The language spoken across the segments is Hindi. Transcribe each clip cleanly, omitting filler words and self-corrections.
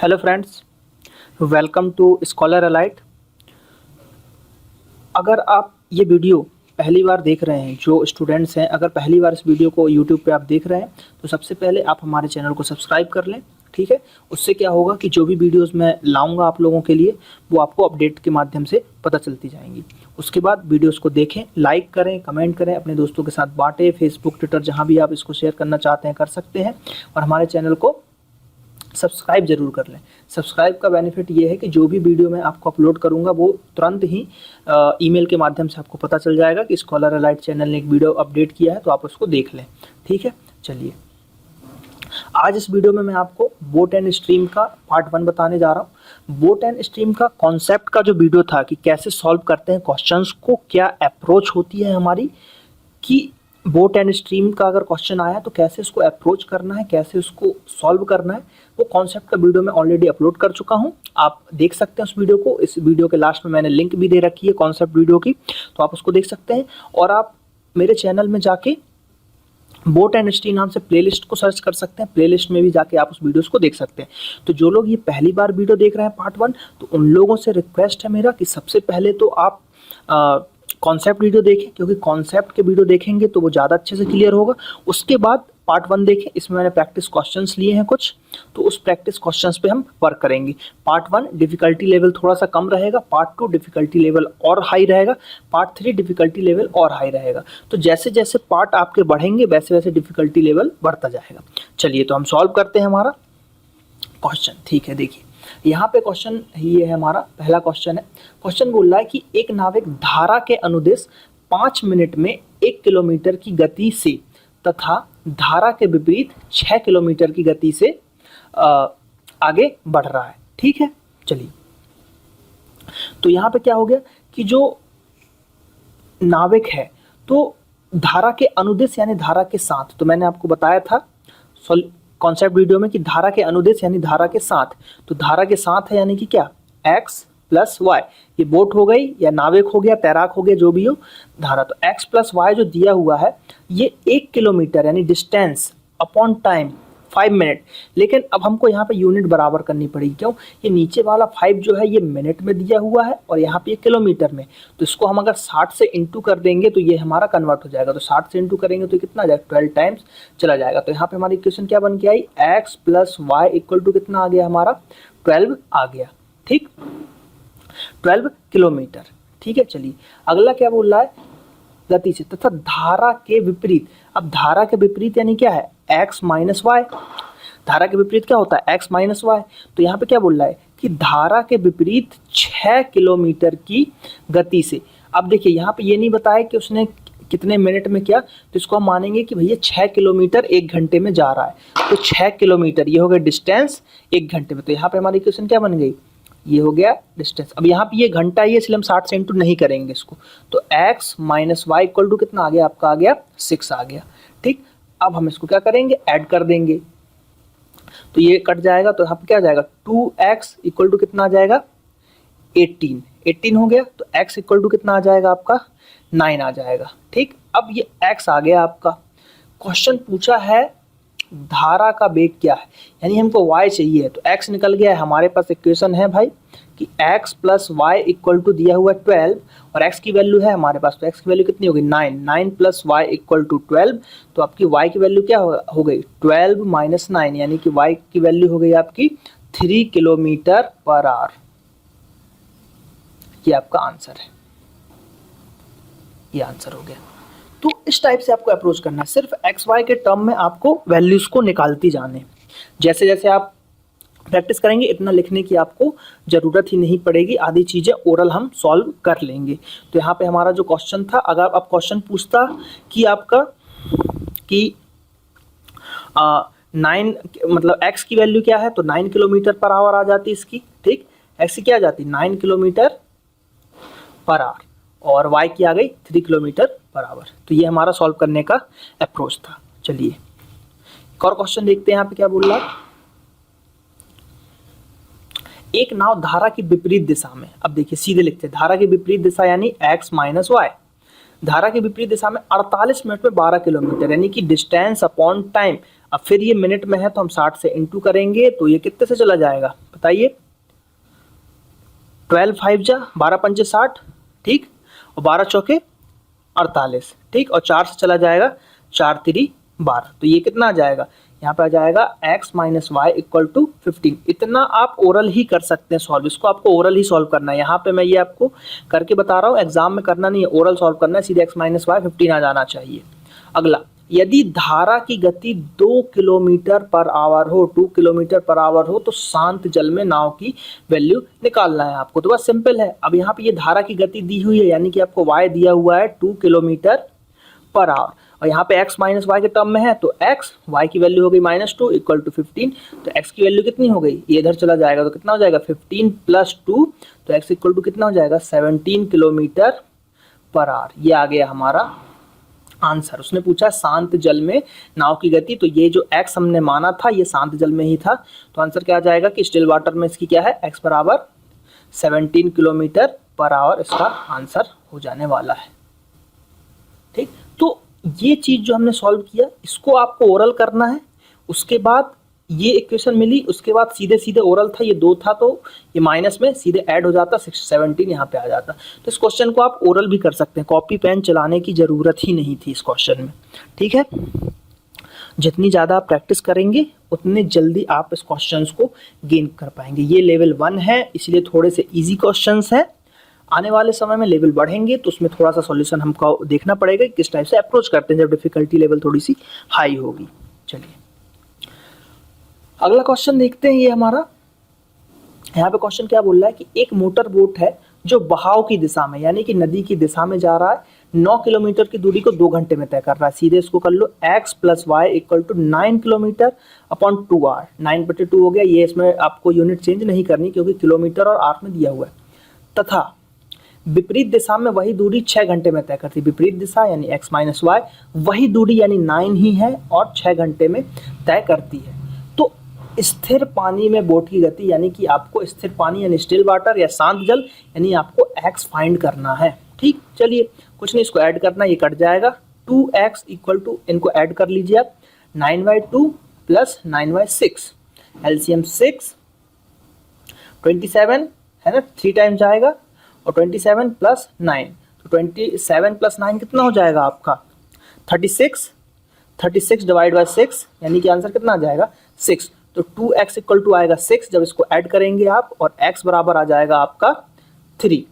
Hello friends, welcome to scholar alight. अगर आप ये वीडियो पहली बार देख रहे हैं, जो स्टूडेंट्स हैं, अगर पहली बार इस वीडियो को यूट्यूब पे आप देख रहे हैं तो सबसे पहले आप हमारे चैनल को सब्सक्राइब कर लें। ठीक है, उससे क्या होगा कि जो भी वीडियोस मैं लाऊंगा आप लोगों के लिए वो आपको अपडेट के माध्यम से पता चलती जाएंगी। उसके बाद वीडियोस को देखें, लाइक करें, कमेंट करें, अपने दोस्तों के साथ बांटें, फेसबुक, ट्विटर, जहाँ भी आप इसको शेयर करना चाहते हैं कर सकते हैं। और हमारे चैनल को सब्सक्राइब जरूर कर लें। सब्सक्राइब का बेनिफिट ये है कि जो भी वीडियो मैं आपको अपलोड करूंगा वो तुरंत ही ईमेल के माध्यम से आपको पता चल जाएगा कि स्कॉलर अलाइट चैनल ने एक वीडियो अपडेट किया है, तो आप उसको देख लें। ठीक है, चलिए आज इस वीडियो में मैं आपको बोट एंड स्ट्रीम का पार्ट 1 बताने जा रहा हूँ। बोट एंड स्ट्रीम का कॉन्सेप्ट का जो वीडियो था कि कैसे सॉल्व करते हैं क्वेश्चंस को, क्या अप्रोच होती है हमारी, कि बोट एंड स्ट्रीम का अगर क्वेश्चन आया तो कैसे उसको अप्रोच करना है, कैसे उसको सॉल्व करना है, वो कॉन्सेप्ट का वीडियो मैं ऑलरेडी अपलोड कर चुका हूं। आप देख सकते हैं उस वीडियो को। इस वीडियो के लास्ट में मैंने लिंक भी दे रखी है कॉन्सेप्ट वीडियो की, तो आप उसको देख सकते हैं। और आप मेरे चैनल में जाके बोट एंड स्ट्रीम नाम से प्लेलिस्ट को सर्च कर सकते हैं। प्लेलिस्ट में भी जाके आप उस वीडियोस को देख सकते हैं। तो जो लोग ये पहली बार वीडियो देख रहे हैं पार्ट 1, तो उन लोगों से रिक्वेस्ट है मेरा कि सबसे पहले तो आप कॉन्सेप्ट वीडियो देखें, क्योंकि कॉन्सेप्ट के वीडियो देखेंगे तो वो ज़्यादा अच्छे से क्लियर होगा। उसके बाद पार्ट 1 देखें, इसमें मैंने प्रैक्टिस क्वेश्चंस लिए हैं कुछ, तो उस प्रैक्टिस क्वेश्चंस पे हम वर्क करेंगे। पार्ट 1 डिफिकल्टी लेवल थोड़ा सा कम रहेगा, पार्ट 2 डिफिकल्टी लेवल और हाई रहेगा, पार्ट 3 डिफिकल्टी लेवल और हाई रहेगा। तो जैसे जैसे पार्ट आपके बढ़ेंगे वैसे वैसे डिफिकल्टी लेवल बढ़ता जाएगा। चलिए तो हम सॉल्व करते हैं हमारा क्वेश्चन। ठीक है, देखिए यहाँ पे क्वेश्चन ये है, हमारा पहला क्वेश्चन है। क्वेश्चन बोल रहा है कि एक नाविक धारा के अनुदिश 5 मिनट में 1 किलोमीटर की गति से तथा धारा के विपरीत 6 किलोमीटर की गति से आगे बढ़ रहा है। ठीक है, चलिए तो यहाँ पे क्या हो गया कि जो नाविक है तो धारा के अनुदिश यानी धारा के साथ, तो मैंने आपको बताया था कॉन्सेप्ट वीडियो में कि धारा के अनुदिश यानी धारा के साथ, तो धारा के साथ है यानी कि क्या, x प्लस वाई। ये बोट हो गई या नाविक हो गया, तैराक हो गया, जो भी हो धारा। तो x प्लस वाई जो दिया हुआ है ये 1 किलोमीटर यानी डिस्टेंस अपॉन टाइम 5 मिनट। लेकिन अब हमको यहाँ पे यूनिट बराबर करनी पड़ेगी। क्यों? ये नीचे वाला 5 जो है ये मिनट में दिया हुआ है और यहाँ पे ये किलोमीटर में। तो इसको हम अगर 60 से इंटू कर देंगे तो ये हमारा कन्वर्ट हो जाएगा। तो 60 से इंटू करेंगे तो कितना आ जाएगा, 12 टाइम्स चला जाएगा। तो यहाँ पे हमारी इक्वेशन क्या बन के आई, x plus Y equal to कितना आ गया हमारा, 12 आ गया। ठीक, 12 किलोमीटर। ठीक है, चलिए अगला क्या बोल रहा है, गति से तथा धारा के विपरीत। अब धारा के विपरीत यानी क्या है, x माइनस वाई। धारा के विपरीत क्या होता है, x माइनस वाई। तो यहाँ पे क्या बोल रहा है कि धारा के विपरीत 6 किलोमीटर की गति से। अब देखिए यहाँ पे ये नहीं बताया कि उसने कितने मिनट में किया, तो इसको हम मानेंगे कि भैया 6 किलोमीटर 1 घंटे में जा रहा है। तो 6 किलोमीटर ये हो गया डिस्टेंस 1 घंटे में। तो यहाँ पे हमारी इक्वेशन क्या बन गई, ये हो गया डिस्टेंस। अब यहाँ पे ये घंटा ही है इसलिए हम 60 से इंटू नहीं करेंगे इसको। तो x minus Y equal to कितना आ गया आपका, आ गया 6 आ गया। ठीक, अब हम इसको क्या करेंगे, ऐड कर देंगे। तो ये कट जाएगा तो यहाँ पे क्या आ जाएगा, 2x इक्वल टू कितना आ जाएगा, 18 हो गया। तो x इक्वल टू कितना आ जाएगा आपका, 9 आ जाएगा। ठीक, अब ये x आ गया आपका। क्वेश्चन पूछा है धारा का वेग क्या है, यानी हमको y चाहिए। तो x निकल गया है, हमारे पास इक्वेशन है भाई कि x plus Y equal to दिया हुआ 12 और x की वैल्यू है हमारे पास। तो x की वैल्यू कितनी होगी, 9 प्लस वाई इक्वल टू 12। तो आपकी y की वैल्यू क्या हो गई, 12 माइनस 9, यानी कि y की वैल्यू हो गई आपकी 3 किलोमीटर पर आवर। ये आपका आंसर है, ये आंसर हो गया। तो इस टाइप से आपको अप्रोच करना है। सिर्फ एक्स वाई के टर्म में आपको वैल्यूज को निकालती जाने। जैसे जैसे आप प्रैक्टिस करेंगे इतना लिखने की आपको ज़रूरत ही नहीं पड़ेगी, आधी चीज़ें ओरल हम सॉल्व कर लेंगे। तो यहाँ पे हमारा जो क्वेश्चन था, अगर आप क्वेश्चन पूछता कि आपका कि 9 मतलब x की वैल्यू क्या है, तो 9 किलोमीटर पर आवर आ जाती इसकी। ठीक, x की क्या आ जाती, 9 किलोमीटर पर आवर, और y की आ गई 3 किलोमीटर पर आवर। तो ये हमारा सॉल्व करने का अप्रोच था। चलिए एक और क्वेश्चन देखते हैं यहाँ पे क्या बोल रहा है। एक नाव धारा की विपरीत दिशा में, अब देखिए सीधे लिखते हैं, धारा की विपरीत दिशा यानी x माइनस वाई। धारा की विपरीत दिशा में 48 मिनट में 12 किलोमीटर, यानी कि डिस्टेंस अपॉन टाइम। अब फिर ये मिनट में है तो हम 60 से इंटू करेंगे तो ये कितने से चला जाएगा, बताइए। 12 5 जा 12 पंचे 60, ठीक, और 12 चौके 48, ठीक, और 4 से चला जाएगा 4 3 12, तो ये कितना आ जाएगा, यहाँ पे आ जाएगा x minus Y equal to 15। इतना आप ओरल ही कर सकते हैं सॉल्व, इसको आपको ओरल ही सॉल्व करना है। यहाँ पे मैं ये आपको करके बता रहा हूँ, एग्जाम में करना नहीं है, ओरल सॉल्व करना है, सीधे x माइनस वाई 15 आ जाना चाहिए। अगला, यदि धारा की गति 2 किलोमीटर पर आवर हो, 2 किलोमीटर पर आवर हो, तो शांत जल में नाव की वैल्यू निकालना है आपको। तो बस सिंपल है। अब यहाँ पे ये धारा की गति दी हुई है, यानी कि आपको y दिया हुआ है 2 किलोमीटर पर आवर, और यहाँ पे x माइनस वाई के टर्म में है, तो x y की वैल्यू हो गई -2 इक्वल टू 15, तो x की वैल्यू कितनी हो गई, ये इधर चला जाएगा तो कितना हो जाएगा 15 प्लस 2, तो x इक्वल टू कितना हो जाएगा 17 किलोमीटर पर आवर। ये आ गया हमारा आंसर। उसने पूछा शांत जल में नाव की गति, तो ये जो x हमने माना था ये शांत जल में ही था, तो आंसर क्या आ जाएगा कि स्टिल वाटर में इसकी क्या है, x बराबर 17 किलोमीटर पर आवर इसका आंसर हो जाने वाला है। ठीक, तो ये चीज जो हमने सॉल्व किया इसको आपको ओरल करना है। उसके बाद ये इक्वेशन मिली, उसके बाद सीधे सीधे ओरल था, ये 2 था, तो ये माइनस में सीधे ऐड हो जाता, 17 यहाँ पे आ जाता। तो इस क्वेश्चन को आप ओरल भी कर सकते हैं, कॉपी पेन चलाने की जरूरत ही नहीं थी इस क्वेश्चन में। ठीक है, जितनी ज़्यादा आप प्रैक्टिस करेंगे उतने जल्दी आप इस क्वेश्चंस को गेन कर पाएंगे। ये लेवल 1 है, इसलिए थोड़े से ईजी क्वेश्चंस हैं। आने वाले समय में लेवल बढ़ेंगे तो उसमें थोड़ा सा सॉल्यूशन हमको देखना पड़ेगा किस टाइप से अप्रोच करते हैं जब डिफिकल्टी लेवल थोड़ी सी हाई होगी। चलिए अगला क्वेश्चन देखते हैं। ये हमारा यहाँ पे क्वेश्चन क्या बोल रहा है कि एक मोटर बोट है जो बहाव की दिशा में, यानी कि नदी की दिशा में जा रहा है, 9 किलोमीटर की दूरी को 2 घंटे में तय कर रहा है। सीधे इसको कर लो, x plus Y equal to 9 kilometre upon 2 hour, 9/2 हो गया। ये इसमें आपको यूनिट चेंज नहीं करनी क्योंकि किलोमीटर और आर में दिया हुआ है। तथा विपरीत दिशा में वही दूरी 6 घंटे में तय करती है। विपरीत दिशा यानी x माइनस वाई, वही दूरी यानी 9 ही है और 6 घंटे में तय करती है। तो स्थिर पानी में बोट की गति, यानी कि आपको स्थिर पानी यानी स्टिल वाटर या शांत जल, यानी आपको x फाइंड करना है। ठीक, चलिए कुछ नहीं, इसको ऐड करना, ये कट जाएगा। 2x इक्वल टू, इनको ऐड कर लीजिए आप, 9/2 प्लस 9/6, एलसीएम 6, 27 है ना, 3 टाइम्स जाएगा, और 27 प्लस 9, तो 27 प्लस 9 कितना हो जाएगा आपका 36, 36 डिवाइड बाई 6, यानी कि आंसर कितना आ जाएगा 6। तो 2x इक्वल टू आएगा 6, जब इसको ऐड करेंगे आप, और x बराबर आ जाएगा आपका 3।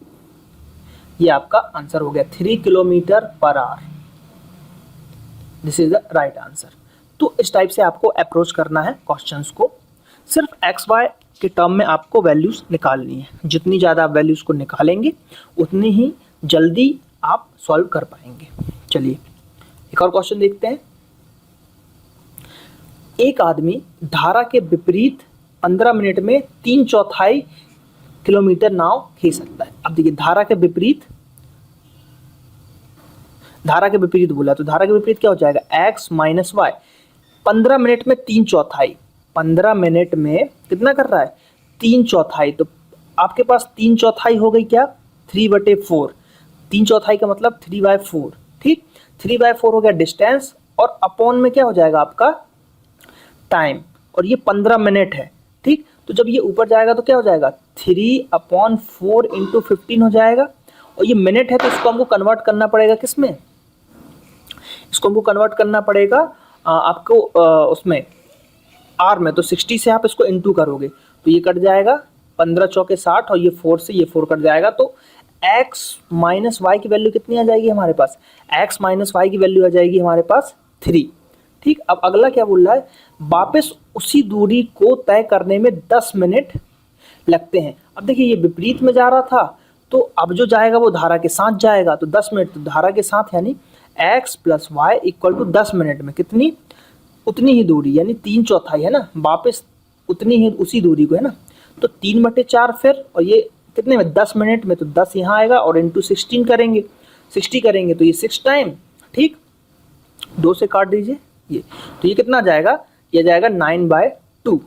ये आपका आंसर हो गया 3 kilometre per our. This is the right answer. तो इस टाइप से आपको अप्रोच करना है क्वेश्चंस को। सिर्फ एक्स वाई के टर्म में आपको वैल्यूज निकालनी है। जितनी ज़्यादा आप वैल्यूज को निकालेंगे उतनी ही जल्दी आप सॉल्व कर पाएंगे। चलिए एक और क्वेश्चन देखते हैं। एक आदमी धारा के विपरीत 15 मिनट में 3/4 किलोमीटर नाव खींच सकता है। अब देखिए धारा के विपरीत बोला, तो धारा के विपरीत क्या हो जाएगा, x माइनस वाई। 15 मिनट में 3/4, 15 मिनट में कितना कर रहा है 3/4, तो आपके पास 3/4 हो गई क्या 3/4। 3/4 का मतलब 3/4, ठीक, 3/4 हो गया डिस्टेंस, और अपॉन में क्या हो जाएगा आपका टाइम, और ये 15 मिनट है, ठीक। तो जब ये ऊपर जाएगा तो क्या हो जाएगा 3/4 इंटू 15 हो जाएगा, और ये मिनट है तो इसको हमको कन्वर्ट करना पड़ेगा किसमें, इसको हमको कन्वर्ट करना पड़ेगा आपको उसमें आर में। तो 60 से आप इसको इंटू करोगे तो ये कट जाएगा 15 चौके 60, और ये 4 से ये 4 कट जाएगा, तो x माइनस वाई की वैल्यू कितनी आ जाएगी हमारे पास, x माइनस वाई की वैल्यू आ जाएगी हमारे पास 3, ठीक। अब अगला क्या बोल रहा है, वापस उसी दूरी को तय करने में 10 मिनट लगते हैं। अब देखिए ये विपरीत में जा रहा था, तो अब जो जाएगा वो धारा के साथ जाएगा, तो 10 मिनट, तो धारा के साथ यानी x plus Y equal to 10 minute में कितनी, उतनी ही दूरी, यानी 3/4 है ना, वापस उतनी ही उसी दूरी को है ना, तो 3/4 फिर, और ये कितने में 10 मिनट में, तो 10 यहाँ आएगा और इंटू 16 करेंगे, 60 करेंगे तो ये 6 टाइम, ठीक, 2 से काट दीजिए ये, तो ये कितना जाएगा, ये जाएगा 9/2,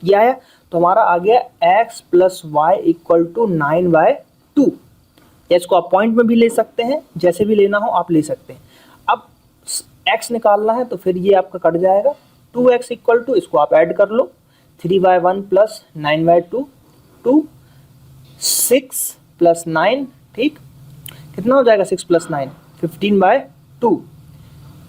ये आया। तो हमारा आ गया x plus Y equal to 9/2। या इसको आप पॉइंट में भी ले सकते हैं, जैसे भी लेना हो आप ले सकते हैं। अब x निकालना है तो फिर ये आपका कट जाएगा, 2x इक्वल टू, इसको आप ऐड कर लो, 3/1 प्लस 9/2 टू 6 प्लस 9, ठीक, कितना हो जाएगा 6 प्लस 9, 15/2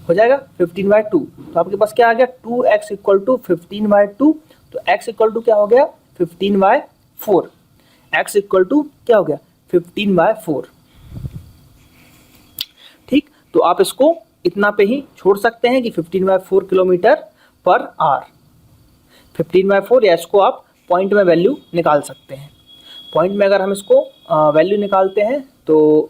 हो जाएगा, 15/2। तो आपके पास क्या आ गया 2x इक्वल टू 15/2, तो x इक्वल टू क्या हो गया 15/4, x इक्वल टू क्या हो गया 15/4, ठीक। तो आप इसको इतना पे ही छोड़ सकते हैं कि 15/4 किलोमीटर पर आवर, 15/4, या इसको आप पॉइंट में वैल्यू निकाल सकते हैं। पॉइंट में अगर हम इसको वैल्यू निकालते हैं तो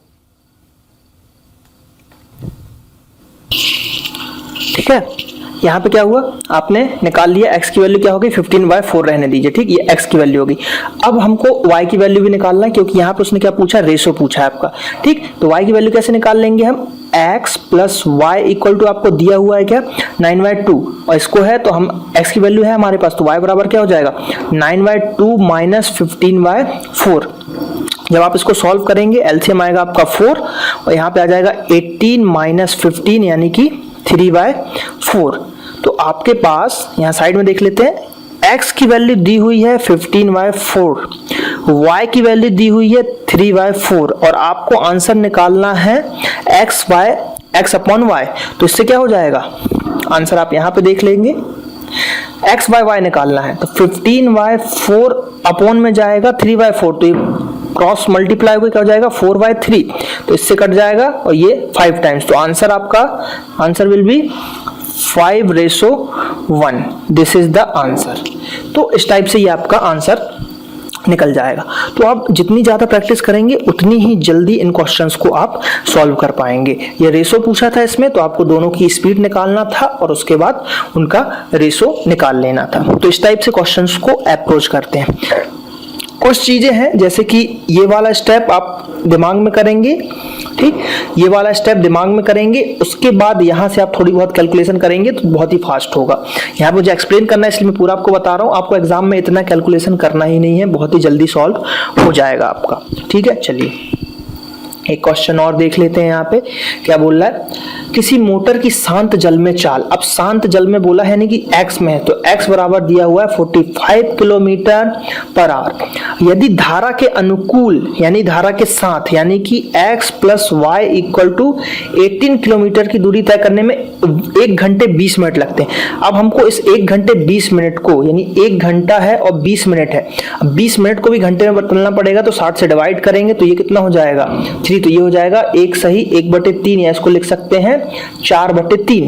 ठीक है, यहाँ पे क्या हुआ, आपने निकाल लिया x की वैल्यू क्या होगी 15/4 रहने दीजिए, ठीक, ये x की वैल्यू होगी। अब हमको y की वैल्यू भी निकालना है, क्योंकि यहाँ पे उसने क्या पूछा, रेशो पूछा है आपका, ठीक। तो y की वैल्यू कैसे निकाल लेंगे हम, x plus Y equal to आपको दिया हुआ है क्या 9/2, और इसको है तो हम x की वैल्यू है हमारे पास, तो y बराबर क्या हो जाएगा 9/2 माइनस 15/4। जब आप इसको सॉल्व करेंगे एलसीएम आएगा आपका 4, और यहाँ पे आ जाएगा 18 माइनस 15 यानी कि 3/4। तो आपके पास यहाँ साइड में देख लेते हैं, x की वैल्यू दी हुई है 15/4, y की वैल्यू दी हुई है 3/4, और आपको आंसर निकालना है x अपॉन y। तो इससे क्या हो जाएगा आंसर, आप यहाँ पे देख लेंगे, x/y निकालना है, तो 15/4 अपॉन में जाएगा 3/4, तो ये क्रॉस मल्टीप्लाई होकर क्या हो जाएगा 4/3, तो इससे कट जाएगा और ये 5 टाइम्स, तो आंसर आपका answer will be 5:1। This is the answer. तो इस टाइप से ये आपका आंसर निकल जाएगा। तो आप जितनी ज्यादा प्रैक्टिस करेंगे उतनी ही जल्दी इन क्वेश्चंस को आप सॉल्व कर पाएंगे। ये रेशो पूछा था इसमें, तो आपको दोनों की स्पीड निकालना था और उसके बाद उनका रेशो निकाल लेना था। तो इस टाइप से क्वेश्चंस को अप्रोच करते हैं। कुछ चीजें हैं जैसे कि ये वाला स्टेप आप दिमाग में करेंगे, ठीक, ये वाला स्टेप दिमाग में करेंगे, उसके बाद यहाँ से आप थोड़ी बहुत कैलकुलेशन करेंगे तो बहुत ही फास्ट होगा। यहाँ पे मुझे एक्सप्लेन करना है इसलिए मैं पूरा आपको बता रहा हूँ, आपको एग्जाम में इतना कैलकुलेशन करना ही नहीं है, बहुत ही जल्दी सॉल्व हो जाएगा आपका, ठीक है। चलिए एक क्वेश्चन और देख लेते हैं। यहाँ पे क्या बोल रहा है, किसी मोटर की शांत जल में चाल, अब शांत जल में बोला है यानी कि x में है, तो x बराबर दिया हुआ है 45 किलोमीटर पर आवर। यदि धारा के अनुकूल यानी धारा के साथ यानी कि x plus Y equal to 18 kilometre की दूरी तय करने में 1 घंटे 20 मिनट लगते हैं। अब हमको इस 1 घंटे 20 मिनट को, यानी 1 घंटा है और 20 मिनट है, अब 20 मिनट को भी घंटे में बदलना पड़ेगा, तो 60 से डिवाइड करेंगे तो ये कितना हो जाएगा 3, तो ये हो जाएगा 1 सही 1/3, या इसको लिख सकते हैं 4/3,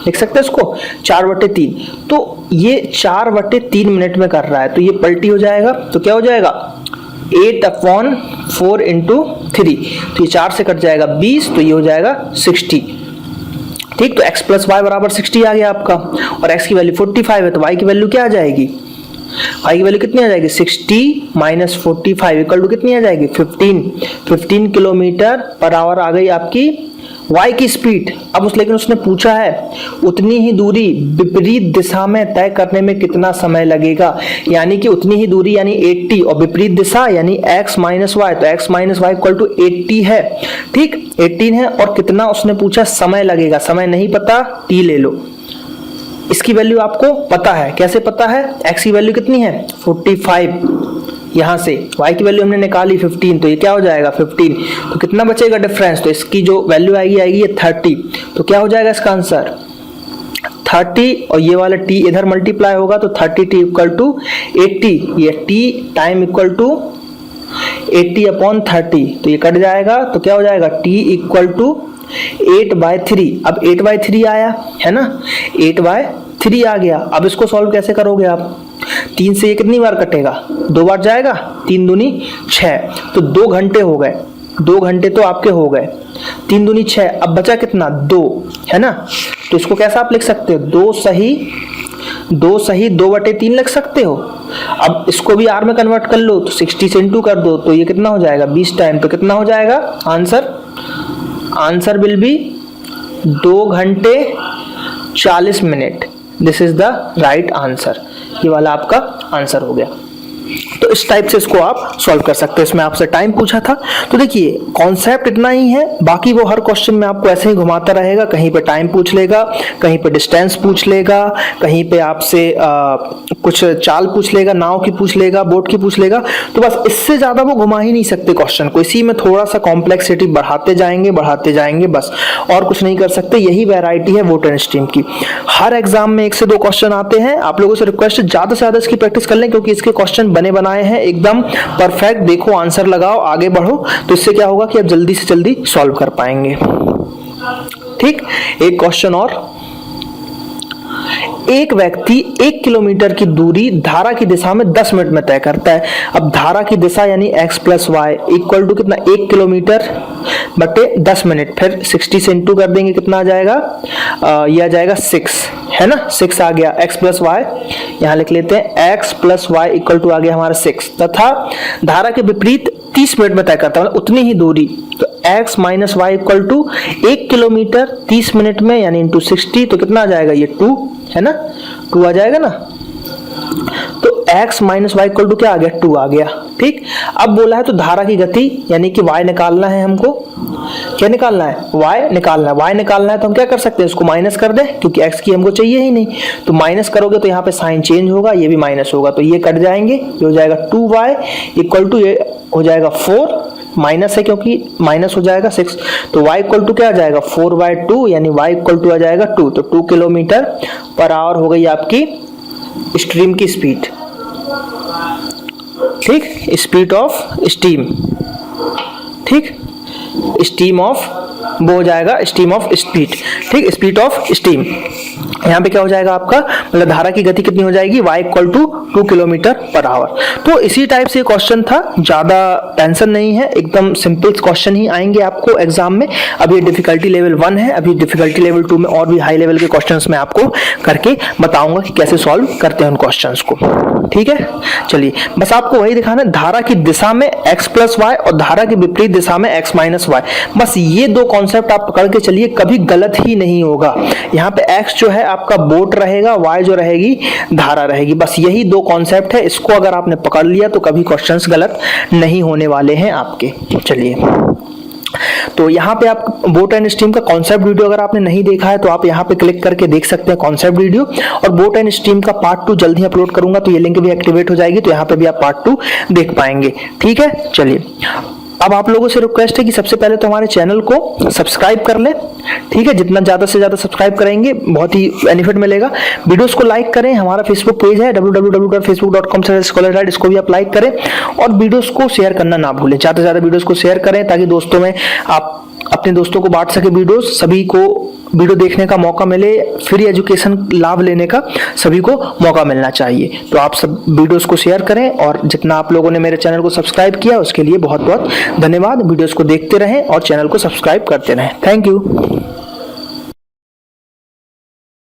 लिख सकते हैं इसको 4/3। तो ये 4/3 मिनट में कर रहा है, तो ये पलटी हो जाएगा, तो क्या हो जाएगा 8/4 इंटू 3, तो ये 4 से कट जाएगा 20, तो ये हो जाएगा 60, ठीक। तो x प्लस वाई बराबर 60 आ गया आपका, और x की वैल्यू 45 है, तो y की वैल्यू क्या आ जाएगी, y की वैल्यू कितनी आ जाएगी 60 माइनस 45 इक्वल टू कितनी आ जाएगी 15 किलोमीटर पर आवर आ गई आपकी y की स्पीड। अब लेकिन उसने पूछा है उतनी ही दूरी विपरीत दिशा में तय करने में कितना समय लगेगा, यानी कि उतनी ही दूरी यानी 80 और विपरीत दिशा यानी x माइनस वाई, तो x minus Y equal to 80 है, ठीक 18 है, और कितना उसने पूछा समय लगेगा, समय नहीं पता t ले लो। इसकी वैल्यू आपको पता है, कैसे पता है, x की वैल्यू कितनी है 45, यहाँ से y की वैल्यू हमने निकाली 15, तो ये क्या हो जाएगा 15, तो कितना बचेगा डिफरेंस, तो इसकी जो वैल्यू आएगी ये 30, तो क्या हो जाएगा इसका आंसर 30, और ये वाला t इधर मल्टीप्लाई होगा तो 30t इक्वल टू 80, ये t टाइम इक्वल टू 80/30, तो ये कट जाएगा, तो क्या हो जाएगा t इक्वल टू 8/3। अब 8/3 आया है ना, 8/3 आ गया। अब इसको सॉल्व कैसे करोगे आप, 3 से ये कितनी बार कटेगा, 2 बार जाएगा, 3 दूनी 6, तो 2 घंटे हो गए, 2 घंटे तो आपके हो गए, 3 दूनी 6, अब बचा कितना 2 है ना, तो इसको कैसा आप लिख सकते हो 2 सही 2/3 लिख सकते हो। अब इसको भी आर में कन्वर्ट कर लो, तो 60 से इंटू कर दो, तो ये कितना हो जाएगा 20 टाइम, तो कितना हो जाएगा आंसर विल बी 2 घंटे 40 minute. This is the right answer, ये वाला आपका आंसर हो गया। तो इस टाइप से इसको आप सॉल्व कर सकते हैं। इसमें आपसे टाइम पूछा था, तो देखिए कॉन्सेप्ट इतना ही है, बाकी वो हर क्वेश्चन में आपको ऐसे ही घुमाता रहेगा, कहीं पे टाइम पूछ लेगा, कहीं पे डिस्टेंस पूछ लेगा, कहीं पे आपसे कुछ चाल पूछ लेगा, नाव की पूछ लेगा, बोट की पूछ लेगा। तो बस इससे ज्यादा वो घुमा ही नहीं सकते क्वेश्चन को, इसी में थोड़ा सा कॉम्प्लेक्सिटी बढ़ाते जाएंगे बस, और कुछ नहीं कर सकते। यही वैरायटी है वोट एंड स्ट्रीम की। हर एग्जाम में 1 से 2 क्वेश्चन आते हैं। आप लोगों से रिक्वेस्ट है ज्यादा से ज्यादा इसकी प्रैक्टिस कर लें, क्योंकि इसके क्वेश्चन बने बनाए हैं एकदम परफेक्ट। देखो, आंसर लगाओ, आगे बढ़ो, तो इससे क्या होगा कि आप जल्दी से जल्दी सॉल्व कर पाएंगे। ठीक, एक क्वेश्चन और। एक व्यक्ति 1 किलोमीटर की दूरी धारा की दिशा में 10 मिनट में तय करता है। अब धारा की दिशा यानी x + y इक्वल टू कितना, 1 किलोमीटर बटे 10 मिनट, फिर 60 से इंटू कर देंगे, कितना आ जाएगा, यह आ जाएगा 6, है ना, 6 आ गया। x + y यहां लिख लेते हैं, x + y इक्वल टू आ गया हमारा 6, तथा धारा के विपरीत 30 मिनट में तय करता है, मतलब उतनी ही दूरी। तो x - y equal to 1 kilometre 30 minute में यानी इंटू 60, तो कितना आ जाएगा, ये 2 है ना, 2 आ जाएगा ना। तो x - y इक्वल टू क्या आ गया, 2 आ गया। ठीक, अब बोला है तो धारा की गति यानी कि y निकालना है हमको। क्या निकालना है, y निकालना है। y निकालना है तो हम क्या कर सकते हैं, इसको माइनस कर दें, क्योंकि x की हमको चाहिए ही नहीं। तो माइनस करोगे तो यहाँ पे साइन चेंज होगा, ये भी माइनस होगा, तो ये कट जाएंगे, ये हो जाएगा 2y इक्वल टू, ये हो जाएगा 4, माइनस है क्योंकि माइनस हो जाएगा 6, तो y इक्वल टू क्या आ जाएगा, 4/2 यानी y इक्वल टू आ जाएगा 2। तो 2 किलोमीटर पर आवर हो गई आपकी स्ट्रीम की स्पीड। ठीक, स्पीड ऑफ स्टीम। ठीक, स्टीम ऑफ, वो हो जाएगा स्टीम ऑफ स्पीड। ठीक, स्पीड ऑफ स्टीम। यहाँ पे क्या हो जाएगा आपका, मतलब धारा की गति कितनी हो जाएगी, y equal to 2 kilometre per hour. तो इसी टाइप से क्वेश्चन था, ज्यादा टेंशन नहीं है, एकदम सिंपल क्वेश्चन ही आएंगे आपको एग्जाम में। अभी डिफिकल्टी लेवल 1 है, अभी डिफिकल्टी लेवल 2 में और भी हाई लेवल के क्वेश्चंस मैं आपको करके बताऊंगा कि कैसे सॉल्व करते हैं उन क्वेश्चंस को। ठीक है, चलिए बस आपको वही दिखाना है, धारा की दिशा में x + y और धारा की विपरीत दिशा में x - y। बस ये 2 कॉन्सेप्ट आप पकड़ के चलिए, कभी गलत ही नहीं होगा। यहाँ पे x जो है आपका बोट रहेगा, y जो रहेगी धारा रहेगी। बस यही 2 कॉन्सेप्ट है, इसको अगर आपने पकड़ लिया तो कभी क्वेश्चंस गलत नहीं होने वाले हैं आपके। चलिए, तो यहाँ पे आप बोट एंड स्ट्रीम का कॉन्सेप्ट वीडियो अगर आपने नहीं देखा है तो आप यहाँ पे क्लिक करके देख सकते हैं कॉन्सेप्ट वीडियो। और बोट एंड स्ट्रीम का पार्ट 2 जल्द ही अपलोड करूंगा, तो ये लिंक भी एक्टिवेट हो जाएगी, तो यहाँ पे भी आप पार्ट 2 देख पाएंगे। ठीक है, चलिए अब आप लोगों से रिक्वेस्ट है कि सबसे पहले तो हमारे चैनल को सब्सक्राइब कर लें। ठीक है, जितना ज्यादा से ज्यादा सब्सक्राइब करेंगे बहुत ही बेनिफिट मिलेगा। वीडियोस को लाइक करें, हमारा फेसबुक पेज है www.facebook.com/scholarguide, इसको भी आप लाइक करें। और वीडियोस को शेयर करना ना भूलें, ज्यादा से ज्यादा वीडियोस को शेयर करें, ताकि दोस्तों में आप अपने दोस्तों को बांट सके वीडियोस, सभी को वीडियो देखने का मौका मिले, फ्री एजुकेशन लाभ लेने का सभी को मौका मिलना चाहिए। तो आप सब वीडियोस को शेयर करें, और जितना आप लोगों ने मेरे चैनल को सब्सक्राइब किया उसके लिए बहुत बहुत धन्यवाद। वीडियोस को देखते रहें और चैनल को सब्सक्राइब करते रहें। Thank you.